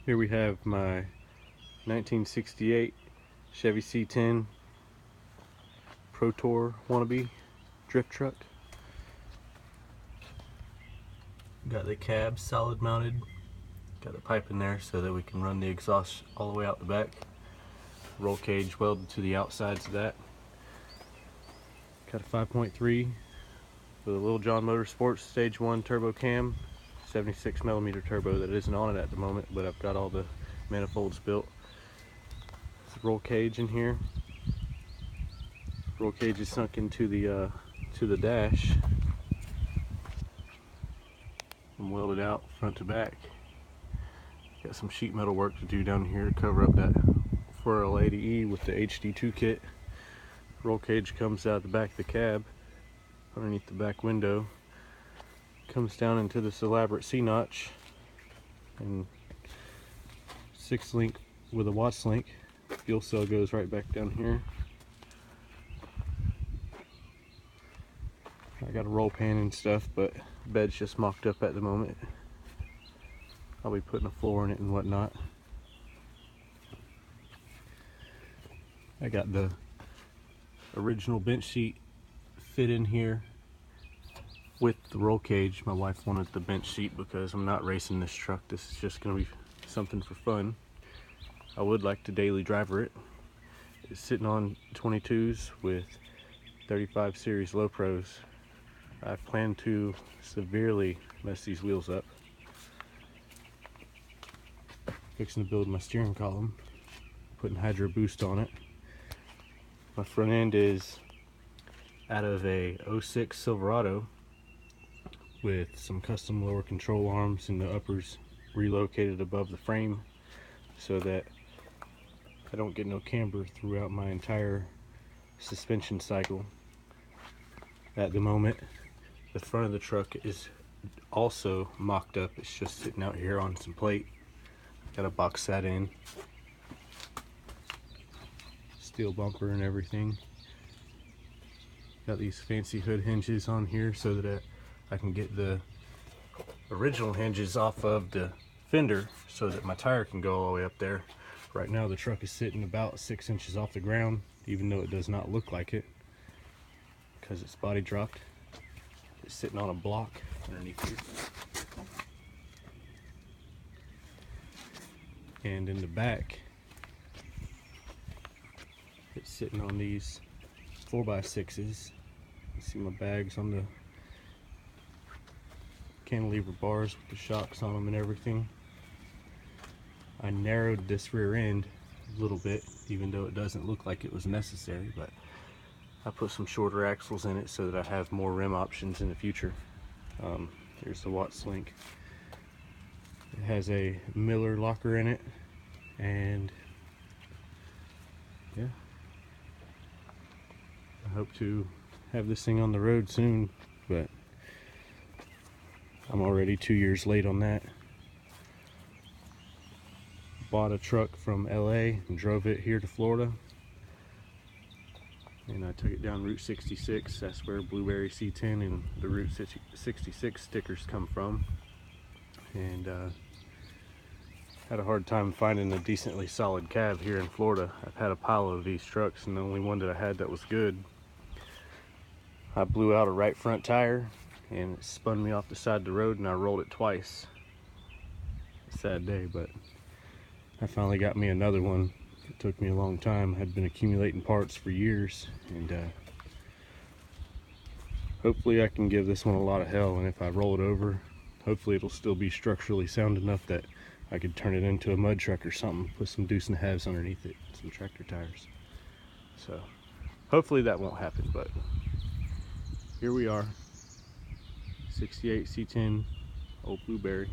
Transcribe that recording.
Here we have my 1968 Chevy C10 Pro Tour wannabe drift truck. Got the cab solid mounted, got the pipe in there so that we can run the exhaust all the way out the back. Roll cage welded to the outsides of that. Got a 5.3 with a Little John Motorsports Stage 1 turbo cam, 76mm turbo that isn't on it at the moment, but I've got all the manifolds built. There's a roll cage in here. Roll cage is sunk into the dash and welded out front to back. Got some sheet metal work to do down here to cover up that 4L80E with the HD2 kit. Roll cage comes out the back of the cab underneath the back window, comes down into this elaborate C-notch and 6-link with a Watts link. Fuel cell goes right back down here. I got a roll pan and stuff, but bed's just mocked up at the moment. I'll be putting a floor in it and whatnot. I got the original bench seat fit in here with the roll cage. My wife wanted the bench seat because I'm not racing this truck. This is just going to be something for fun. I would like to daily driver it. It's sitting on 22s with 35 series low pros. I plan to severely mess these wheels up. Fixing to build my steering column, putting hydro boost on it. My front end is out of a 06 Silverado with some custom lower control arms and the uppers relocated above the frame so that I don't get no camber throughout my entire suspension cycle. At the moment, the front of the truck is also mocked up. It's just sitting out here on some plate. Gotta box that in. Steel bumper and everything. Got these fancy hood hinges on here so that I can get the original hinges off of the fender so that my tire can go all the way up there. Right now the truck is sitting about 6 inches off the ground, even though it does not look like it because it's body dropped. It's sitting on a block underneath here. And in the back, it's sitting on these 4x6s. You see my bags on the cantilever bars with the shocks on them and everything. I narrowed this rear end a little bit, even though it doesn't look like it was necessary, but I put some shorter axles in it so that I have more rim options in the future. Here's the Watts link. It has a Miller locker in it, and yeah, I hope to have this thing on the road soon, but I'm already 2 years late on that. Bought a truck from LA and drove it here to Florida, and I took it down Route 66. That's where Blueberry C10 and the Route 66 stickers come from, and had a hard time finding a decently solid cab here in Florida. I've had a pile of these trucks, and the only one that I had that was good, I blew out a right front tire and it spun me off the side of the road, and I rolled it twice. A sad day, but I finally got me another one. It took me a long time. I had been accumulating parts for years, and hopefully I can give this one a lot of hell, and if I roll it over, hopefully it'll still be structurally sound enough that I could turn it into a mud truck or something, put some deuce and a halves underneath it, some tractor tires. So hopefully that won't happen, but here we are. 68 C10 old Blueberry.